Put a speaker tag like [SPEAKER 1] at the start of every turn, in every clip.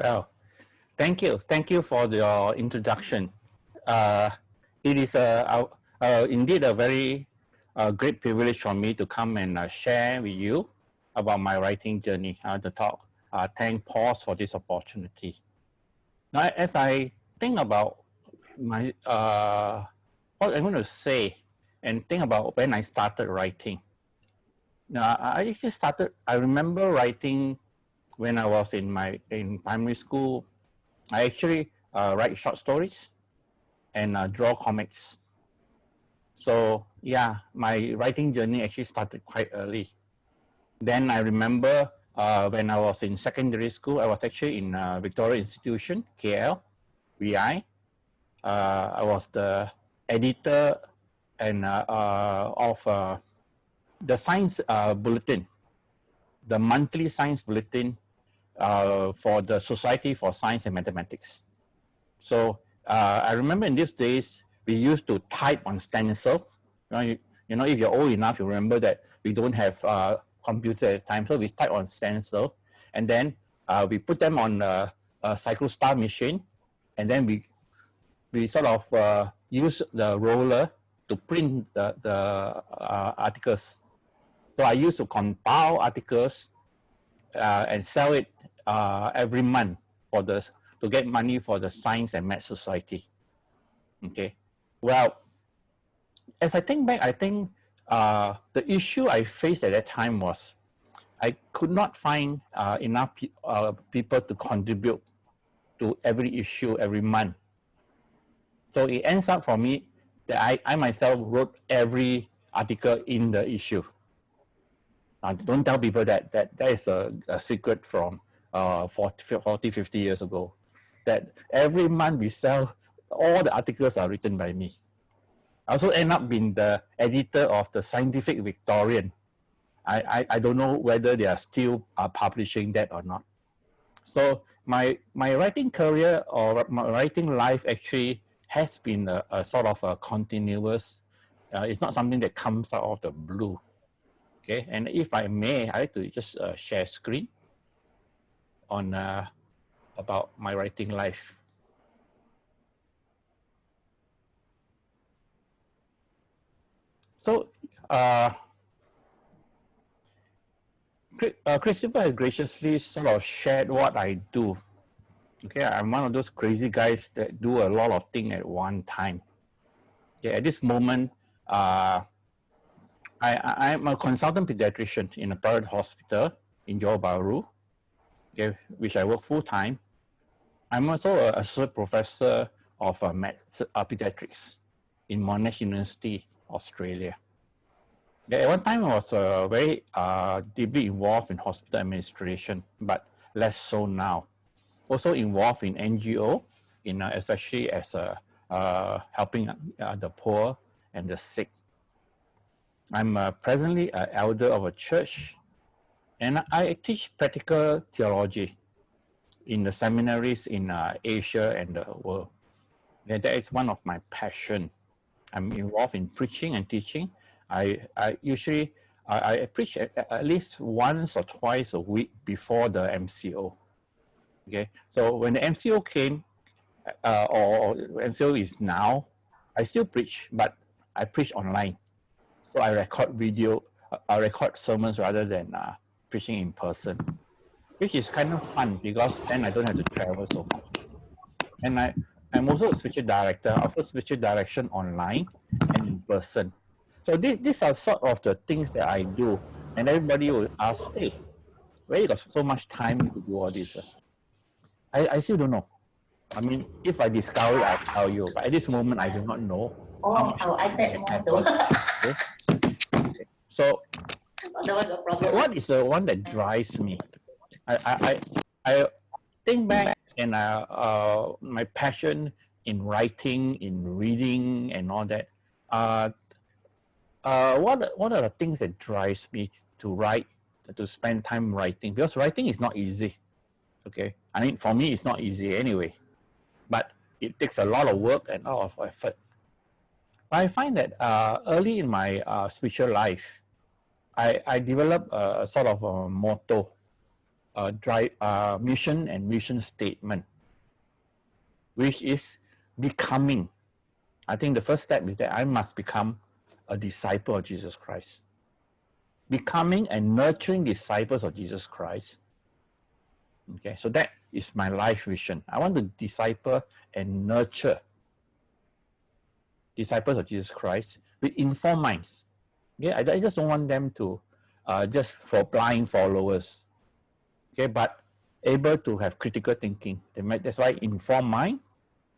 [SPEAKER 1] Well, thank you for your introduction. Uh, it is indeed a very great privilege for me to come and share with you about my writing journey. To talk, thank Paul for this opportunity. Now, as I think about my what I'm going to say and think about when I started writing. Now, I actually started. I remember writing when I was in primary school. I actually write short stories and draw comics. So yeah, my writing journey actually started quite early. Then I remember when I was in secondary school, I was actually in Victoria Institution, KL, VI. I was the editor and of the science bulletin, the monthly science bulletin for the Society for Science and Mathematics. So I remember in these days, we used to type on stencil. You know, if you're old enough, you remember that we don't have computer at the time. So we type on stencil, and then we put them on a cyclostar machine, and then we sort of use the roller to print the articles. So I used to compile articles and sell it every month to get money for the Science and Math Society. Okay, well, as I think back, I think the issue I faced at that time was I could not find enough people to contribute to every issue every month. So it ends up for me that I myself wrote every article in the issue. Don't tell people that is a secret from 40, 50 years ago. That every month we sell, all the articles are written by me. I also end up being the editor of the Scientific Victorian. I don't know whether they are still publishing that or not. So my writing career or my writing life actually has been a sort of a continuous, it's not something that comes out of the blue. Okay, and if I may, I like to just share screen on about my writing life. So, Christopher has graciously sort of shared what I do. Okay, I'm one of those crazy guys that do a lot of things at one time. Okay, at this moment, I'm a consultant pediatrician in a private hospital in Johor Bahru, okay, which I work full time. I'm also an associate professor of pediatrics in Monash University, Australia. At one time, I was very deeply involved in hospital administration, but less so now. Also involved in NGO, especially as helping the poor and the sick. I'm presently an elder of a church, and I teach practical theology in the seminaries in Asia and the world. And that is one of my passion. I'm involved in preaching and teaching. I usually preach at least once or twice a week before the MCO. Okay, so when the MCO came, or MCO is now, I still preach, but I preach online. So I record video, I record sermons rather than preaching in person, which is kind of fun because then I don't have to travel so much. And I'm also a spiritual director. I offer spiritual direction online and in person. So these are sort of the things that I do. And everybody will ask, hey, where you got so much time to do all this? I still don't know. I mean, if I discover it, I'll tell you. But at this moment, I do not know how much time I have. Okay? So what is the one that drives me? I think back and my passion in writing, in reading, and all that. What are the things that drives me to write, to spend time writing? Because writing is not easy. Okay, I mean for me it's not easy anyway, but it takes a lot of work and a lot of effort. I find that early in my spiritual life, I developed a sort of a motto mission and vision statement, which is becoming. I think the first step is that I must become a disciple of Jesus Christ. Becoming and nurturing disciples of Jesus Christ. Okay, so that is my life vision. I want to disciple and nurture disciples of Jesus Christ with informed minds. Okay, I just don't want them to just for blind followers. Okay, but able to have critical thinking. That's why informed mind,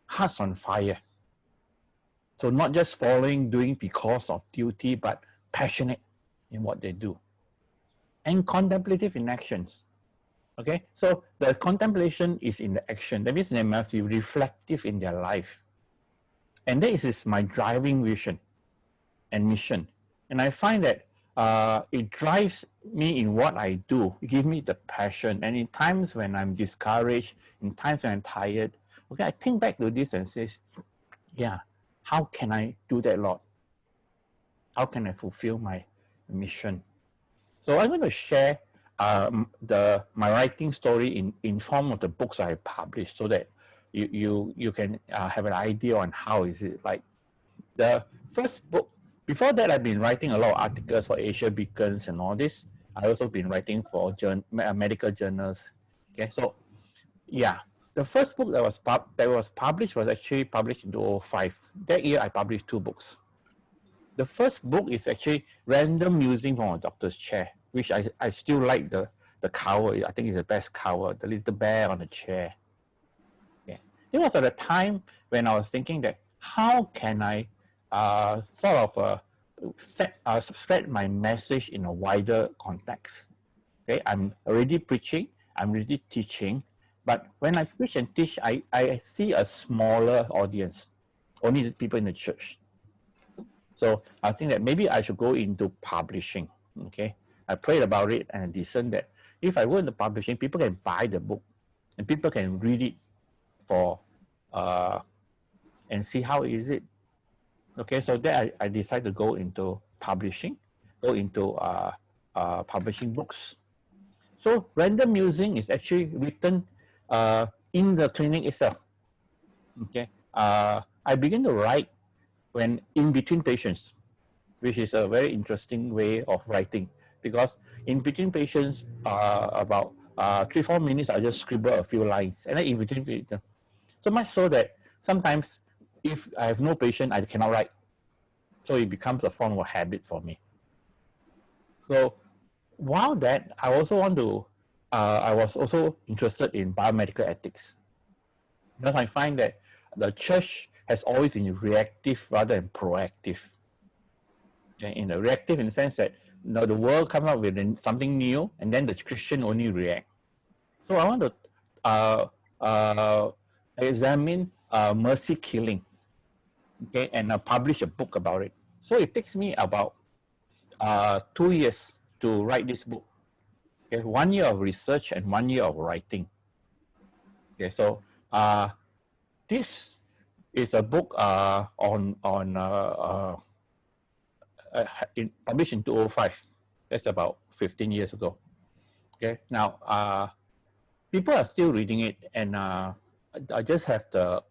[SPEAKER 1] hearts on fire. So not just following, doing because of duty, but passionate in what they do. And contemplative in actions. Okay, so the contemplation is in the action. That means they must be reflective in their life. And this is my driving vision and mission. And I find that it drives me in what I do. It gives me the passion. And in times when I'm discouraged, in times when I'm tired, okay, I think back to this and say, yeah, how can I do that, Lord? How can I fulfill my mission? So I'm going to share my writing story in form of the books I published, so that you can have an idea on how is it like. The first book, before that I've been writing a lot of articles for Asia Beacons and all this. I also been writing for medical journals. Okay, so yeah, the first book that was published was actually published in 2005. That year I published 2 books. The first book is actually Random Musing from a Doctor's Chair, which I still like the cover. I think it's the best cover, the little bear on the chair. Yeah. It was at a time when I was thinking that how can I spread my message in a wider context. Okay, I'm already preaching, I'm already teaching, but when I preach and teach, I see a smaller audience, only the people in the church. So I think that maybe I should go into publishing. Okay, I prayed about it and discerned that if I go into publishing, people can buy the book and people can read it for and see how is it. Okay, so then I decided to go into publishing, publishing books. So Random Musing is actually written in the clinic itself. Okay, I begin to write when in between patients, which is a very interesting way of writing, because in between patients, about 3-4 minutes, I just scribble a few lines, and then in between, so much so that sometimes if I have no patient, I cannot write. So it becomes a form of habit for me. So while that, I also want to, I was also interested in biomedical ethics, because I find that the church has always been reactive rather than proactive. Okay? In the reactive in the sense that the world comes up with something new, and then the Christian only react. So I want to examine mercy killing, okay, and publish a book about it. So it takes me about 2 years to write this book. Okay, 1 year of research and 1 year of writing. Okay, so this is a book published in 2005. That's about 15 years ago. Okay, now people are still reading it, and I just have the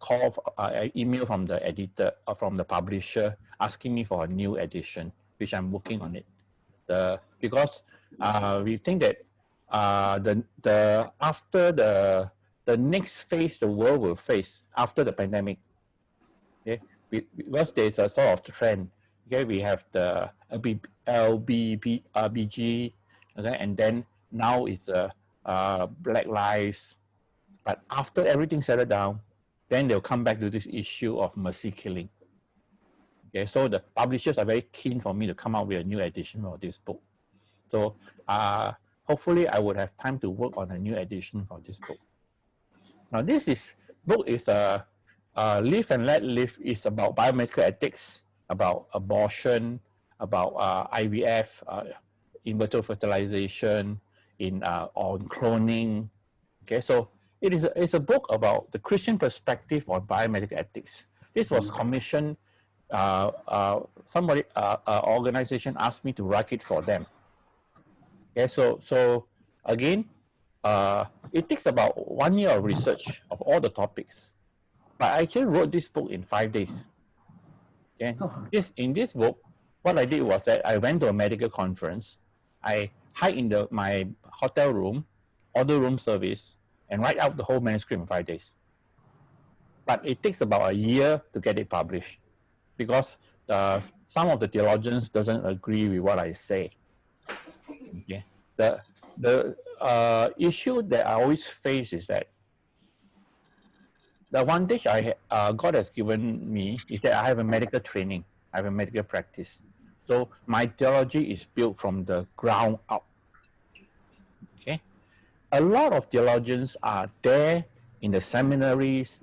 [SPEAKER 1] email from the editor or from the publisher asking me for a new edition, which I'm working on it. Because we think that after the next phase the world will face after the pandemic, okay, because there's a sort of trend. Okay, we have the LBG, okay, and then now it's Black Lives. But after everything settled down, then they'll come back to this issue of mercy killing. Okay, so the publishers are very keen for me to come out with a new edition of this book. So hopefully I would have time to work on a new edition of this book. Now book is Live and Let Live, is about biomedical ethics, about abortion, about IVF, in vitro fertilization, on cloning. Okay, so it's a book about the Christian perspective on biomedical ethics. This was commissioned. Organization asked me to write it for them. Okay, so again, it takes about 1 year of research of all the topics. But I actually wrote this book in 5 days. Okay, in this book, what I did was that I went to a medical conference. I hide in my hotel room, order room service, and write out the whole manuscript in 5 days. But it takes about a year to get it published because some of the theologians doesn't agree with what I say. Okay, the issue that I always face is that the advantage God has given me is that I have a medical training, I have a medical practice. So my theology is built from the ground up. Okay, a lot of theologians are there in the seminaries,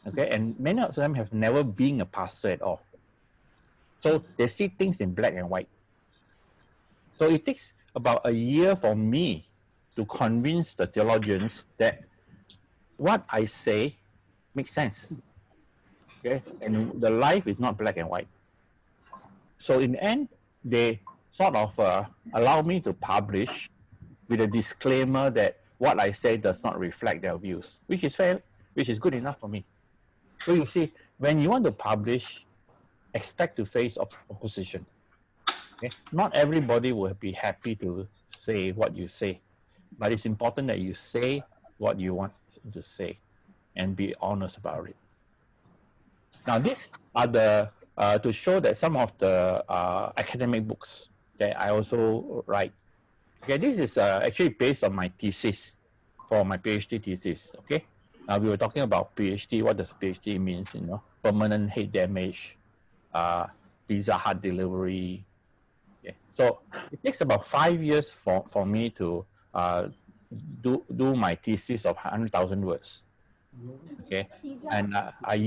[SPEAKER 1] okay, and many of them have never been a pastor at all. So they see things in black and white. So it takes about a year for me to convince the theologians that what I say makes sense. Okay, and the life is not black and white. So in the end, they sort of allow me to publish with a disclaimer that what I say does not reflect their views, which is fair, which is good enough for me. So you see, when you want to publish, expect to face opposition. Okay? Not everybody will be happy to say what you say, but it's important that you say what you want to say and be honest about it. Now, these are the to show that some of the academic books that I also write. Okay, this is actually based on my thesis for my PhD thesis. Okay, we were talking about PhD. What does PhD means? You know, permanent head damage, Pizza Hut delivery. Okay, so it takes about 5 years for me to do my thesis of 100,000 words. Okay, and I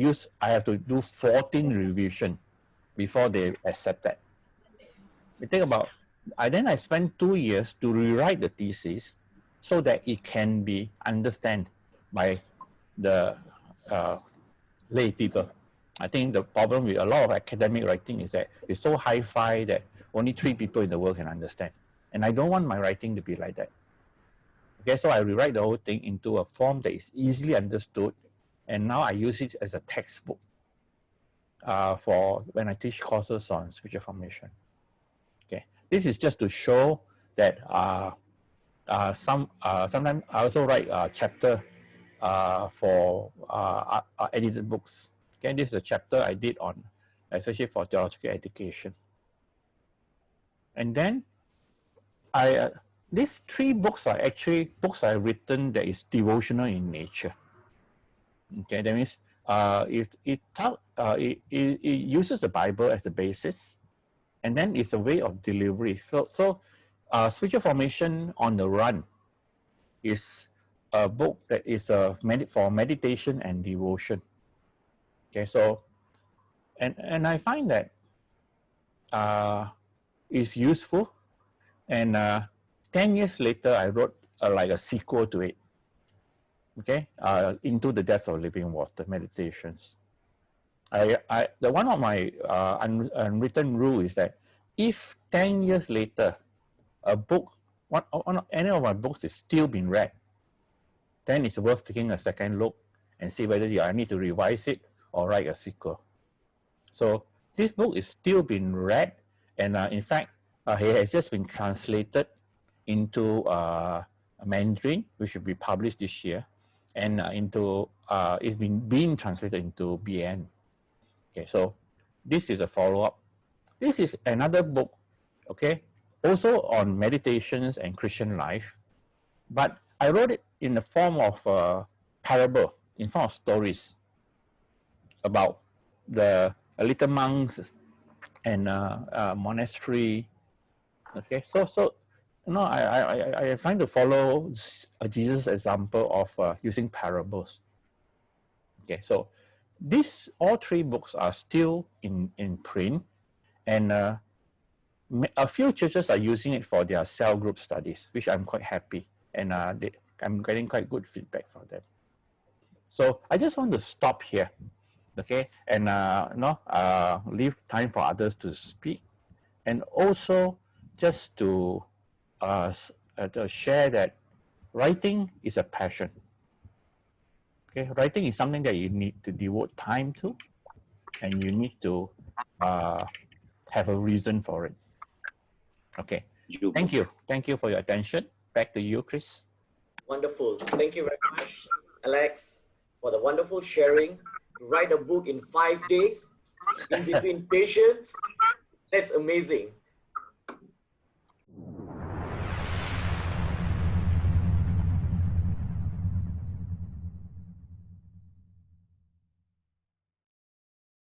[SPEAKER 1] have to do 14 revision before they accept that. It take about I spent 2 years to rewrite the thesis so that it can be understood by the lay people. I think the problem with a lot of academic writing is that it's so hi-fi that only 3 people in the world can understand. And I don't want my writing to be like that. Okay, so I rewrite the whole thing into a form that is easily understood, and now I use it as a textbook for when I teach courses on spiritual formation. Okay, this is just to show that sometimes I also write a chapter for edited books. Okay, this is a chapter I did on, especially for theological education. And then these 3 books are actually books I've written that is devotional in nature. Okay, that means it uses the Bible as the basis, and then it's a way of delivery. So Spiritual Formation on the Run is a book that is for meditation and devotion. Okay, so and I find that it's useful. And 10 years later, I wrote like a sequel to it. Okay, Into the Depths of Living Water Meditations. One of my unwritten rule is that if 10 years later a book, any of my books is still being read, then it's worth taking a second look and see whether I need to revise it or write a sequel. So this book is still being read, and in fact, it has just been translated into Mandarin, which will be published this year, and it's being translated into BN. Okay, so this is a follow-up. This is another book, okay, also on meditations and Christian life, but I wrote it in the form of a parable, in form of stories about the little monks and monastery. Okay, so you know, I find to follow Jesus' example of using parables. Okay, so all 3 books are still in print, and a few churches are using it for their cell group studies, which I'm quite happy, and I'm getting quite good feedback from them. So I just want to stop here, okay, and leave time for others to speak, and also just to share that writing is a passion. Okay, writing is something that you need to devote time to, and you need to have a reason for it. Okay, thank you. Thank you for your attention. Back to you, Chris.
[SPEAKER 2] Wonderful. Thank you very much, Alex, for the wonderful sharing. To write a book in 5 days, in between patients, that's amazing.